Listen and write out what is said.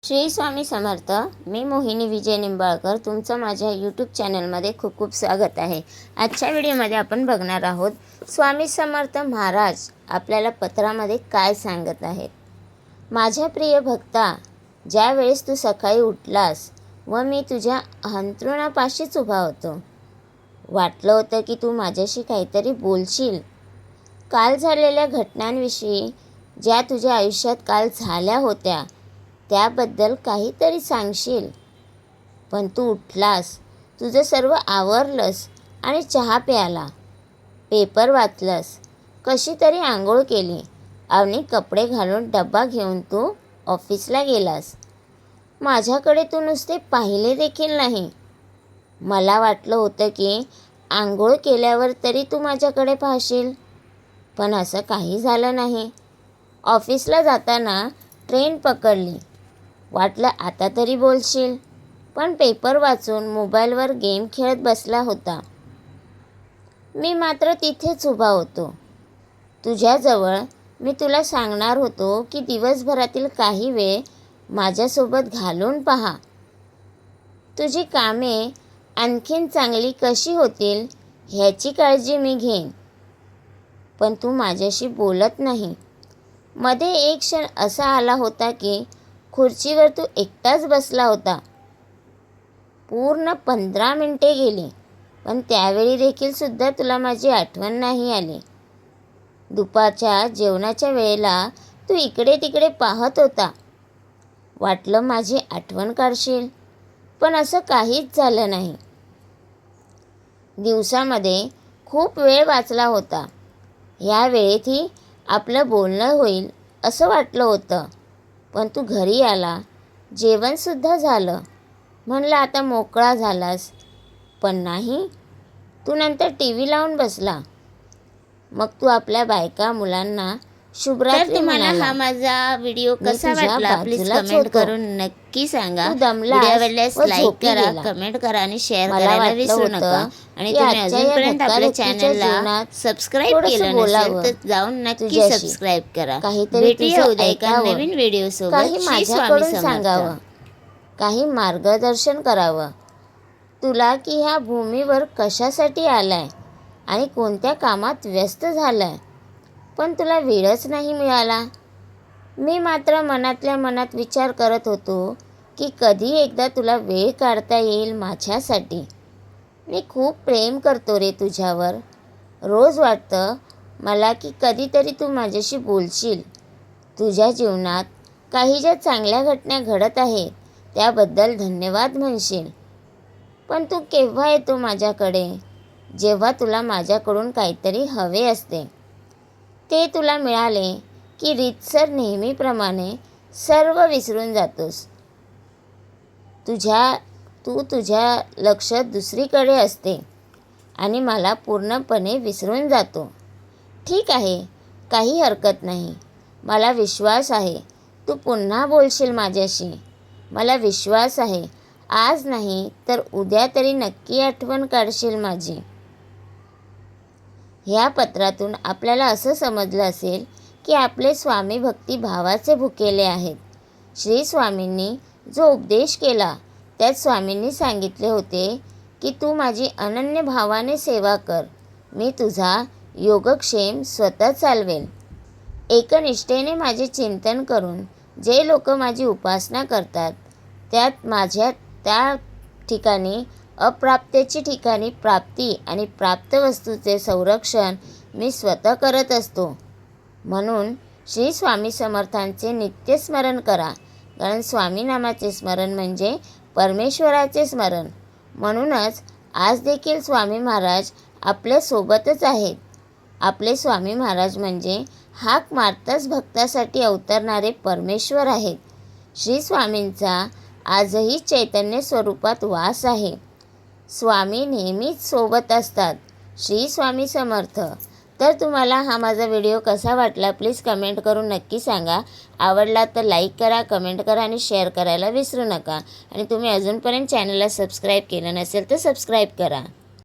श्री स्वामी समर्थ. मी मोहिनी विजय निंबाळकर. तुमचं माझ्या यूट्यूब चॅनलमध्ये खूप खूप स्वागत आहे. आजच्या व्हिडिओमध्ये आपण बघणार आहोत स्वामी समर्थ महाराज आपल्याला पत्रामध्ये काय सांगत आहेत. माझ्या प्रिय भक्ता, ज्या वेळेस तू सकाळी उठलास व मी तुझ्या अंथरुणापाशीच उभा होतो, वाटलं होतं की तू माझ्याशी काहीतरी बोलशील. काल झालेल्या घटनांविषयी, ज्या तुझ्या आयुष्यात काल झाल्या होत्या त्याबद्दल काहीतरी सांगशील. पण तू उठलास, तुझं सर्व आवरलंस आणि चहा प्याला, पेपर वाचलंस, कशी तरी आंघोळ केली आणि कपडे घालून डब्बा घेऊन तू ऑफिसला गेलास. माझ्याकडे तू नुसते पाहिले देखील नाही. मला वाटलं होतं की आंघोळ केल्यावर तरी तू माझ्याकडे पाहशील, पण असं काही झालं नाही. ऑफिसला जाताना ट्रेन पकडली, वाटलं आता तरी बोलशील, पण पेपर वाचून मोबाईलवर गेम खेळत बसला होता. मी मात्र तिथेच उभा होतो तुझ्याजवळ. मी तुला सांगणार होतो की दिवसभरातील काही वेळ माझ्यासोबत घालवून पहा. तुझी कामे आणखीन चांगली कशी होतील ह्याची काळजी मी घेईन. पण तू माझ्याशी बोलत नाही. मध्ये एक क्षण असा आला होता की खुर्चीवर तू एकटाच बसला होता. पूर्ण 15 मिनिटे गेली, पण त्यावेळी देखील सुद्धा तुला माझी आठवण नाही आली. दुपारच्या जेवणाच्या वेळेला तू इकडे तिकडे पाहत होता. वाटलं माझी आठवण काढशील, पण असं काहीच झालं नाही. दिवसामध्ये खूप वेळ वाचला होता. या वेळेतही आपलं बोलणं होईल असं वाटलं होतं. पण तू घरी आला, जेवणसुद्धा झालं. म्हणलं आता मोकळा झालास, पण नाही. तू नंतर TV लावून बसला. मग तू आपल्या बायका मुलांना शुभरात्री तुम्हाला म्हणाला. हा माझा व्हिडिओ कसा तुझ्या वाटला प्लीज बाजूलाच कमेंट होतो. करून नक्की सांगा. तू दमलास व्हिडिओ आवडल्यास व लाईक झोपी करा, गेला. कमेंट करा आणि शेअर मला करायला वाटलं विसरू होतं नका. आणि की तुम्ही आजच्या या अजूनपर्यंत आपल्या धक्काधक्कीच्या चॅनलला जीवनात सबस्क्राईब थोडंसं केलं बोलावं. नसेल तर जाऊन नक्की तुझ्याशी सबस्क्राईब करा. काहीतरी भेटूया तुझं उद्या एका ऐकावं, नवीन व्हिडिओ सोबत. काही श्री स्वामी माझ्याकडून समर्थ. सांगावं, काही मार्गदर्शन करावं तुला की ह्या भूमीवर कशासाठी आलाय आणि कोणत्या कामात व्यस्त झालाय, पण तुला वेळच नाही मिळाला. मी मात्र मनातल्या मनात विचार करत होतो की कधी एकदा तुला वेळ काढता येईल माझ्यासाठी. मी खूप प्रेम करतो रे तुझ्यावर. रोज वाटतं मला की कधीतरी तू माझ्याशी बोलशील. तुझ्या जीवनात काही ज्या चांगल्या घटना घडत आहेत त्याबद्दल धन्यवाद म्हणशील. पण तू केव्हा येतो माझ्याकडे? जेव्हा तुला माझ्याकडून काहीतरी हवे असते. ते तुला मिळाले की रीतसर नेहमीप्रमाणे सर्व विसरून जातोस. तुझ्या लक्ष दुसरीकडे असते आणि मला पूर्णपणे विसरून जातो. ठीक आहे, काही हरकत नाही. मला विश्वास आहे तू पुन्हा बोलशील माझ्याशी. मला विश्वास आहे आज नाही तर उद्या तरी नक्की आठवण काढशील माझी. ह्या पत्रातून आपल्याला असं समजलं असेल की आपले स्वामी भक्ती भावाचे भुकेले आहेत. श्री स्वामींनी जो उपदेश केला त्यात स्वामींनी सांगितले होते की तू माझी अनन्य भावाने सेवा कर. मी तुझा योगक्षेम स्वतः चालवेल. एकनिष्ठेने माझे चिंतन करून जे लोक माझी उपासना करतात त्या ठिकाणी अप्राप्तेची ठिकाणी प्राप्ती आणि प्राप्त वस्तूचे संरक्षण मी स्वतः करत असतो. म्हणून श्री स्वामी समर्थांचे नित्य स्मरण करा, कारण स्वामी नामाचे स्मरण म्हणजे परमेश्वराचे स्मरण. म्हणूनच आज देखील स्वामी महाराज आपल्या सोबतच आहेत. आपले स्वामी महाराज म्हणजे हाक मारताच भक्तासाठी अवतरणारे परमेश्वर आहेत. श्री स्वामींचा आजही चैतन्य स्वरूपात वास आहे. स्वामी नेहमीच सोबत असतात. श्री स्वामी समर्थ. तर तुम्हाला हा माझा व्हिडिओ कसा वाटला प्लीज कमेंट करून नक्की सांगा. आवडला तर लाईक करा, कमेंट करा आणि शेअर करायला विसरू नका. आणि तुम्ही अजूनपर्यंत चॅनलला सबस्क्राईब केलं नसेल तर सबस्क्राईब करा.